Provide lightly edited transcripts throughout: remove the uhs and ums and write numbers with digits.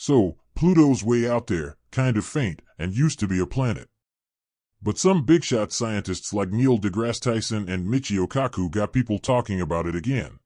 So, Pluto's way out there, kind of faint, and used to be a planet. But some big-shot scientists like Neil deGrasse Tyson and Michio Kaku got people talking about it again.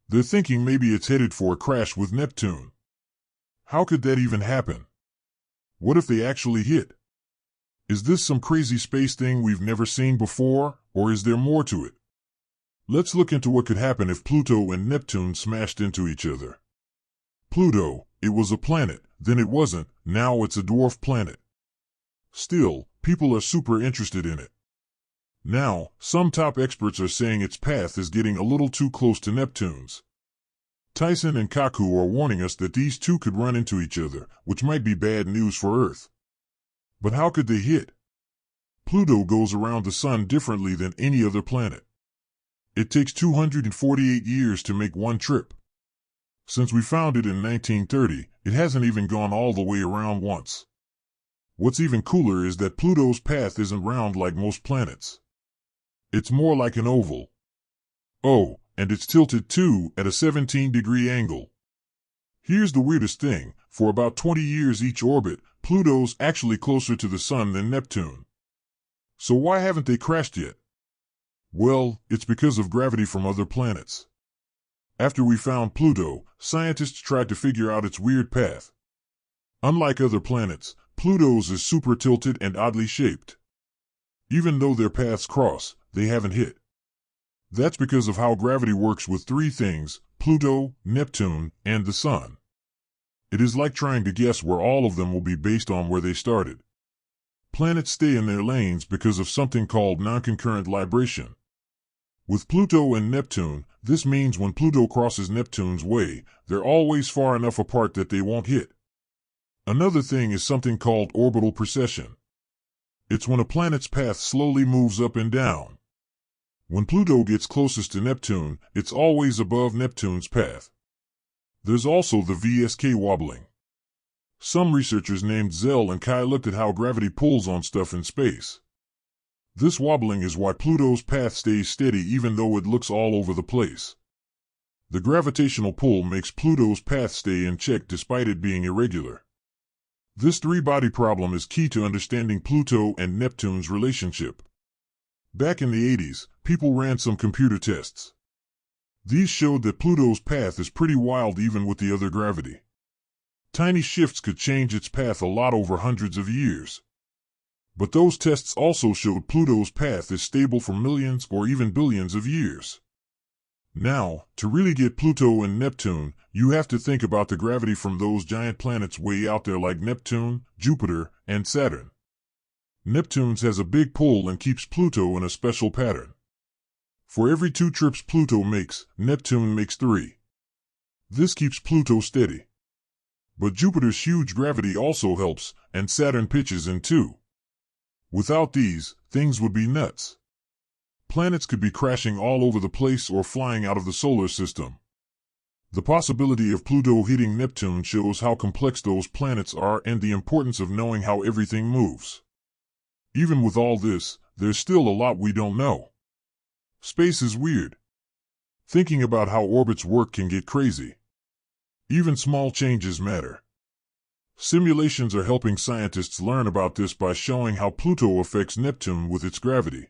They're thinking maybe it's headed for a crash with Neptune. How could that even happen? What if they actually hit? Is this some crazy space thing we've never seen before, or is there more to it? Let's look into what could happen if Pluto and Neptune smashed into each other. Pluto, it was a planet, then it wasn't, now it's a dwarf planet. Still, people are super interested in it. Now, some top experts are saying its path is getting a little too close to Neptune's. Tyson and Kaku are warning us that these two could run into each other, which might be bad news for Earth. But how could they hit? Pluto goes around the Sun differently than any other planet. It takes 248 years to make one trip. Since we found it in 1930, it hasn't even gone all the way around once. What's even cooler is that Pluto's path isn't round like most planets. It's more like an oval. Oh, and it's tilted too, at a 17-degree angle. Here's the weirdest thing, for about 20 years each orbit, Pluto's actually closer to the Sun than Neptune. So why haven't they crashed yet? Well, it's because of gravity from other planets. After we found Pluto, scientists tried to figure out its weird path. Unlike other planets, Pluto's is super tilted and oddly shaped. Even though their paths cross, they haven't hit. That's because of how gravity works with three things: Pluto, Neptune, and the Sun. It is like trying to guess where all of them will be based on where they started. Planets stay in their lanes because of something called non-concurrent libration. With Pluto and Neptune, this means when Pluto crosses Neptune's way, they're always far enough apart that they won't hit. Another thing is something called orbital precession. It's when a planet's path slowly moves up and down. When Pluto gets closest to Neptune, it's always above Neptune's path. There's also the VSK wobbling. Some researchers named Zell and Kai looked at how gravity pulls on stuff in space. This wobbling is why Pluto's path stays steady even though it looks all over the place. The gravitational pull makes Pluto's path stay in check despite it being irregular. This three-body problem is key to understanding Pluto and Neptune's relationship. Back in the 80s, people ran some computer tests. These showed that Pluto's path is pretty wild even with the other gravity. Tiny shifts could change its path a lot over hundreds of years. But those tests also showed Pluto's path is stable for millions or even billions of years. Now, to really get Pluto and Neptune, you have to think about the gravity from those giant planets way out there like Neptune, Jupiter, and Saturn. Neptune's has a big pull and keeps Pluto in a special pattern. For every 2 trips Pluto makes, Neptune makes 3. This keeps Pluto steady. But Jupiter's huge gravity also helps, and Saturn pitches in too. Without these, things would be nuts. Planets could be crashing all over the place or flying out of the solar system. The possibility of Pluto hitting Neptune shows how complex those planets are and the importance of knowing how everything moves. Even with all this, there's still a lot we don't know. Space is weird. Thinking about how orbits work can get crazy. Even small changes matter. Simulations are helping scientists learn about this by showing how Pluto affects Neptune with its gravity.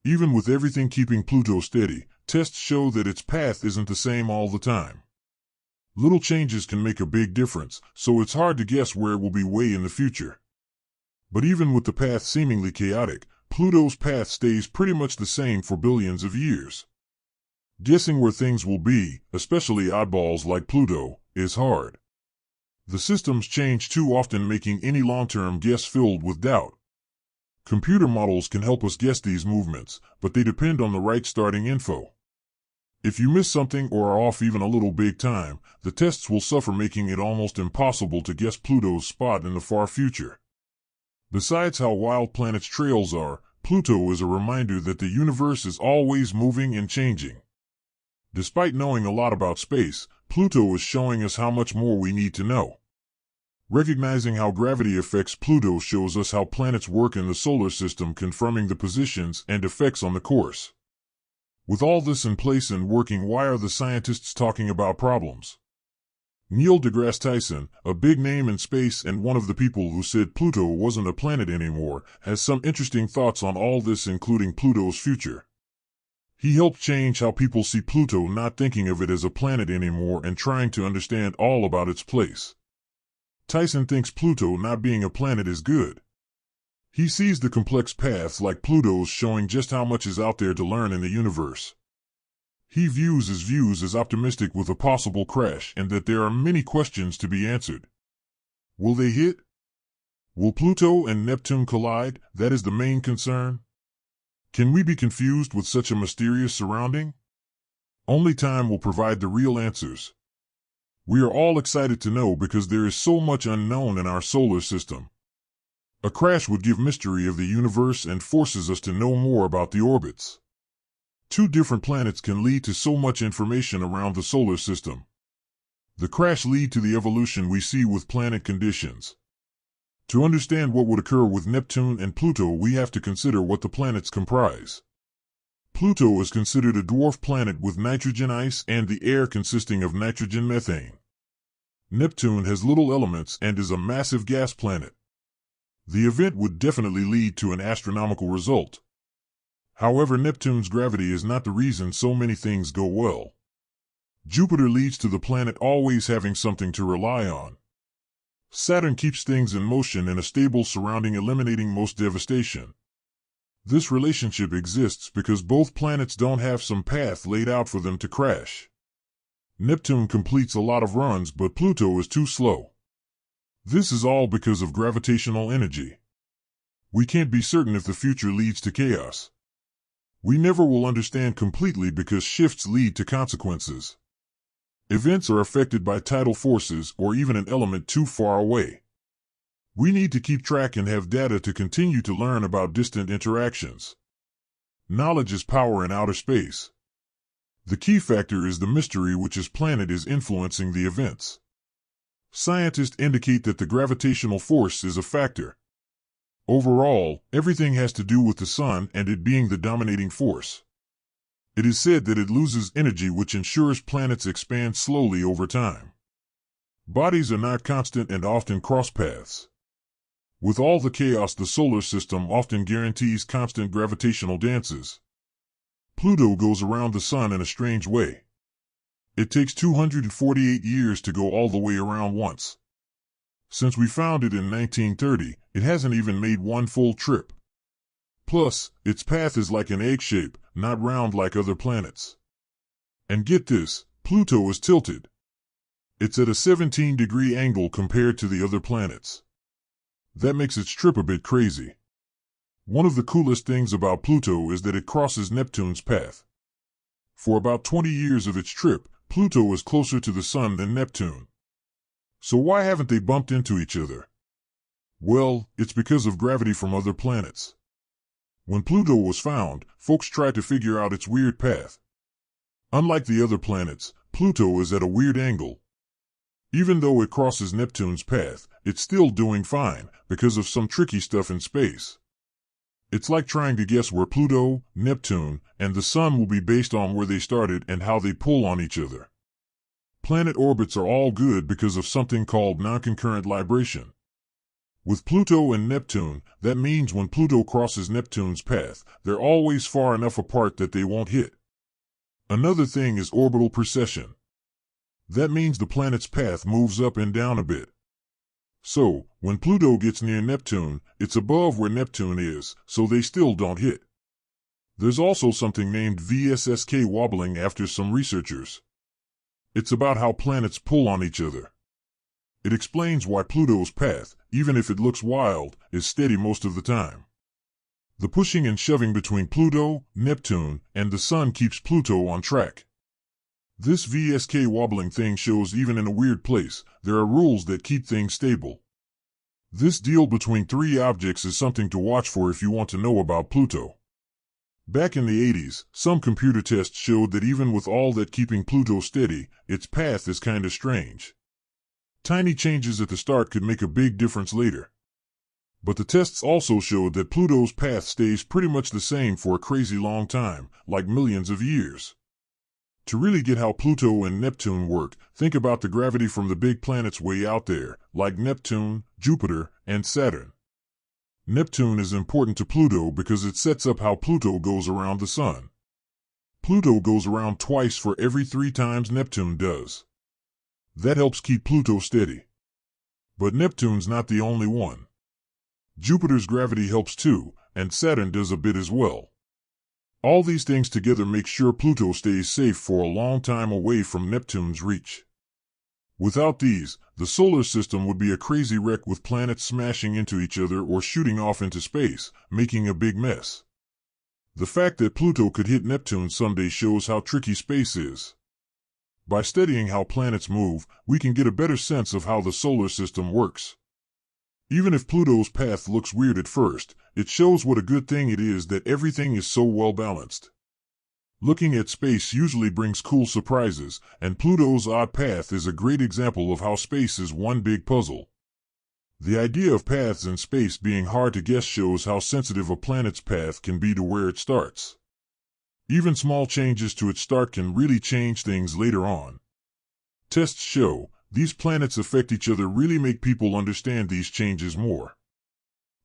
Even with everything keeping Pluto steady, tests show that its path isn't the same all the time. Little changes can make a big difference, so it's hard to guess where it will be way in the future. But even with the path seemingly chaotic, Pluto's path stays pretty much the same for billions of years. Guessing where things will be, especially oddballs like Pluto, is hard. The systems change too often, making any long-term guess filled with doubt. Computer models can help us guess these movements, but they depend on the right starting info. If you miss something or are off even a little big time, the tests will suffer, making it almost impossible to guess Pluto's spot in the far future. Besides how wild planets' trails are, Pluto is a reminder that the universe is always moving and changing. Despite knowing a lot about space, Pluto is showing us how much more we need to know. Recognizing how gravity affects Pluto shows us how planets work in the solar system, confirming the positions and effects on the course. With all this in place and working, why are the scientists talking about problems? Neil deGrasse Tyson, a big name in space and one of the people who said Pluto wasn't a planet anymore, has some interesting thoughts on all this, including Pluto's future. He helped change how people see Pluto, not thinking of it as a planet anymore and trying to understand all about its place. Tyson thinks Pluto not being a planet is good. He sees the complex paths like Pluto's showing just how much is out there to learn in the universe. He views his views as optimistic with a possible crash and that there are many questions to be answered. Will they hit? Will Pluto and Neptune collide? That is the main concern. Can we be confused with such a mysterious surrounding? Only time will provide the real answers. We are all excited to know because there is so much unknown in our solar system. A crash would give mystery of the universe and forces us to know more about the orbits. Two different planets can lead to so much information around the solar system. The crash lead to the evolution we see with planet conditions. To understand what would occur with Neptune and Pluto, we have to consider what the planets comprise. Pluto is considered a dwarf planet with nitrogen ice and the air consisting of nitrogen methane. Neptune has little elements and is a massive gas planet. The event would definitely lead to an astronomical result. However, Neptune's gravity is not the reason so many things go well. Jupiter leads to the planet always having something to rely on. Saturn keeps things in motion in a stable surrounding, eliminating most devastation. This relationship exists because both planets don't have some path laid out for them to crash. Neptune completes a lot of runs, but Pluto is too slow. This is all because of gravitational energy. We can't be certain if the future leads to chaos. We never will understand completely because shifts lead to consequences. Events are affected by tidal forces or even an element too far away. We need to keep track and have data to continue to learn about distant interactions. Knowledge is power in outer space. The key factor is the mystery which is planet is influencing the events. Scientists indicate that the gravitational force is a factor. Overall, everything has to do with the sun and it being the dominating force. It is said that it loses energy, which ensures planets expand slowly over time. Bodies are not constant and often cross paths. With all the chaos, the solar system often guarantees constant gravitational dances. Pluto goes around the sun in a strange way. It takes 248 years to go all the way around once. Since we found it in 1930, it hasn't even made one full trip. Plus, its path is like an egg shape, not round like other planets. And get this, Pluto is tilted. It's at a 17-degree angle compared to the other planets. That makes its trip a bit crazy. One of the coolest things about Pluto is that it crosses Neptune's path. For about 20 years of its trip, Pluto is closer to the sun than Neptune. So why haven't they bumped into each other? Well, it's because of gravity from other planets. When Pluto was found, folks tried to figure out its weird path. Unlike the other planets, Pluto is at a weird angle. Even though it crosses Neptune's path, it's still doing fine because of some tricky stuff in space. It's like trying to guess where Pluto, Neptune, and the Sun will be based on where they started and how they pull on each other. Planet orbits are all good because of something called non-concurrent libration. With Pluto and Neptune, that means when Pluto crosses Neptune's path, they're always far enough apart that they won't hit. Another thing is orbital precession. That means the planet's path moves up and down a bit. So, when Pluto gets near Neptune, it's above where Neptune is, so they still don't hit. There's also something named VSSK wobbling after some researchers. It's about how planets pull on each other. It explains why Pluto's path, even if it looks wild, is steady most of the time. The pushing and shoving between Pluto, Neptune, and the Sun keeps Pluto on track. This VSK wobbling thing shows even in a weird place, there are rules that keep things stable. This deal between three objects is something to watch for if you want to know about Pluto. Back in the 80s, some computer tests showed that even with all that keeping Pluto steady, its path is kinda strange. Tiny changes at the start could make a big difference later. But the tests also showed that Pluto's path stays pretty much the same for a crazy long time, like millions of years. To really get how Pluto and Neptune work, think about the gravity from the big planets way out there, like Neptune, Jupiter, and Saturn. Neptune is important to Pluto because it sets up how Pluto goes around the Sun. Pluto goes around twice for every 3 times Neptune does. That helps keep Pluto steady. But Neptune's not the only one. Jupiter's gravity helps too, and Saturn does a bit as well. All these things together make sure Pluto stays safe for a long time away from Neptune's reach. Without these, the solar system would be a crazy wreck with planets smashing into each other or shooting off into space, making a big mess. The fact that Pluto could hit Neptune someday shows how tricky space is. By studying how planets move, we can get a better sense of how the solar system works. Even if Pluto's path looks weird at first, it shows what a good thing it is that everything is so well balanced. Looking at space usually brings cool surprises, and Pluto's odd path is a great example of how space is one big puzzle. The idea of paths in space being hard to guess shows how sensitive a planet's path can be to where it starts. Even small changes to its start can really change things later on. Tests show these planets affect each other really make people understand these changes more.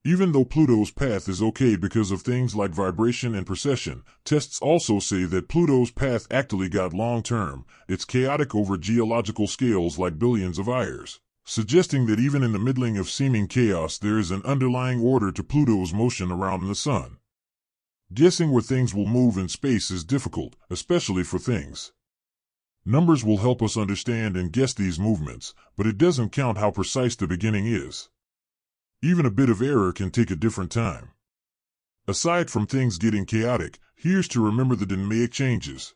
Even though Pluto's path is okay because of things like vibration and precession, tests also say that Pluto's path actually got long-term. It's chaotic over geological scales like billions of years, suggesting that even in the middling of seeming chaos there is an underlying order to Pluto's motion around the Sun. Guessing where things will move in space is difficult, especially for things. Numbers will help us understand and guess these movements, but it doesn't count how precise the beginning is. Even a bit of error can take a different time. Aside from things getting chaotic, here's to remember the dynamic changes.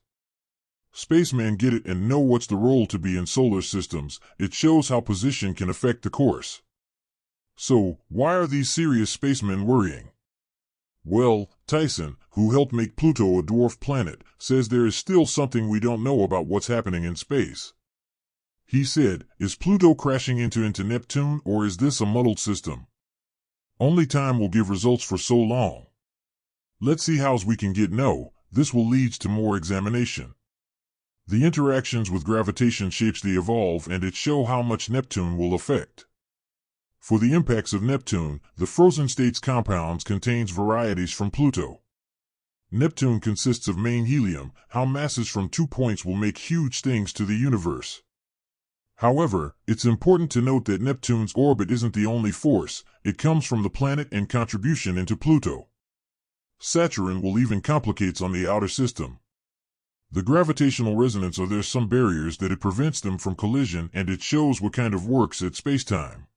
Spacemen get it and know what's the role to be in solar systems. It shows how position can affect the course. So, why are these serious spacemen worrying? Well, Tyson, who helped make Pluto a dwarf planet, says there is still something we don't know about what's happening in space. He said, "Is Pluto crashing into Neptune, or is this a muddled system? Only time will give results for so long. Let's see how we can get know. This will lead to more examination." The interactions with gravitation shapes they evolve, and it show how much Neptune will affect. For the impacts of Neptune, the frozen states compounds contains varieties from Pluto. Neptune consists of main helium, how masses from 2 points will make huge things to the universe. However, it's important to note that Neptune's orbit isn't the only force, it comes from the planet and contribution into Pluto. Saturn will even complicates on the outer system. The gravitational resonance are there some barriers that it prevents them from collision, and it shows what kind of works at spacetime.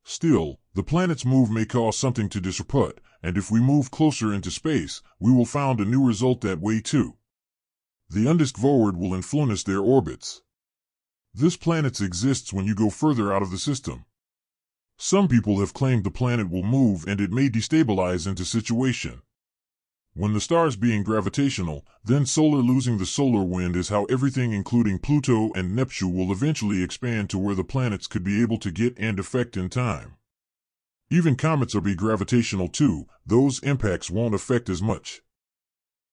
Still, the planet's move may cause something to disrupt, and if we move closer into space, we will find a new result that way too. The undisk forward will influence their orbits. This planet exists when you go further out of the system. Some people have claimed the planet will move and it may destabilize into situation. When the stars being gravitational, then solar losing the solar wind is how everything including Pluto and Neptune will eventually expand to where the planets could be able to get and affect in time. Even comets are be gravitational too, those impacts won't affect as much.